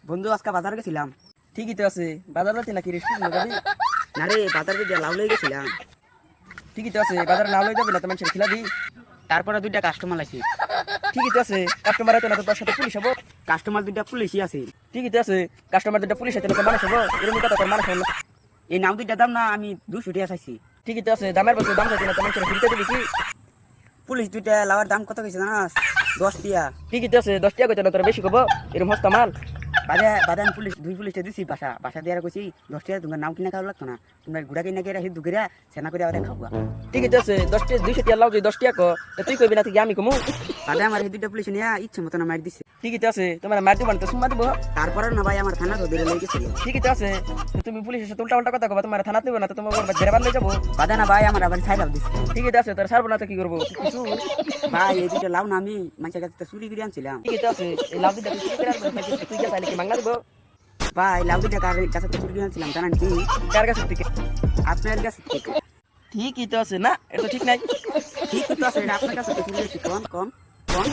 বন্ধু আজকে বাজারে গেছিলাম। ঠিকই তো আছে, বাজার যাচ্ছি নাকি রেস্টুরেন্ট যাবি? না রে, বাজারে দিয়ে লাউ লয়ে গেছিলাম। ঠিকই তো আছে, বাজারে না লই যাবি না তো মানুষের খিলাবি। তারপরে দুইটা কাস্টমার আছে। ঠিকই তো আছে, কাস্টমার আছে না তো তোর সাথে পুলিশ হবো। কাস্টমার দুইটা পুলিশই আছে। ঠিকই তো আছে, কাস্টমার দুটা পুলিশ আছে না তো মানুষ হবো। এরকম কথা তোর মানুষ হলো। এই নাও দুইটা দাম না আমি 200 টাকা চাইছি। ঠিকই তো আছে, দামের বলতে দাম চাইছি না তো মানুষের খিলতে দিবি কি? পুলিশ দুইটা লাউয়ের দাম কত কইছে জানাস? 10 টাকা। ঠিকই তো আছে, 10 টাকা কইতে না তোর বেশি কব। এরকম হস্তা মাল। বাদে আমি দুই পুলিশে দিছি বাসা দিয়ে কইছি 10 টাকা তোমার নাম কিনা খাওয়া লাগতো না, তোমরা গুড়া কিনা গিয়ে রাখি দুগিরা সেনা করে আবার খাওয়া। ঠিকই তো আছে, 10 টাকা 200 টাকা লাও যদি 10 টাকা কো তো তুই কইবি না তুই আমি কমু। বাদে আমার এই দুইটা পুলিশ নিয়ে ইচ্ছে মতো না মার দিছে। ঠিকই তো আছে, তোমার মার দিব না তো সুম্মা দিব। তারপরে না ভাই আমার থানা ধরে লয়ে গেছিল। ঠিকই তো আছে, তো তুমি পুলিশের সাথে উল্টা উল্টা কথা কবা, তোমার থানা দিব না তো তোমার জেরা বান্ধে যাবো। বাদে না ভাই আমার আবার ছাইরাও দিছে। ঠিকই তো আছে, তোর ছাড়বো না তো কি করবো কিছু। ভাই এই দুইটা লাউ না আমি মানুষের কাছে চুরি করে আনছিলাম। ঠিকই তো আছে, এই লাভ দিতে তুই করে আসবে তুই যা চাইলে কি মাংনা দিব। ভাই লাউ দুইটা কার কাছে চুরি করে আনছিলাম জানেন কি? কার কাছে থেকে? আপনার কাছে থেকে। ঠিকই তো আছে না, এটা তো ঠিক নাই। ঠিক তো আছে, এটা আপনার কাছে চুরি করেছি। কম কম কম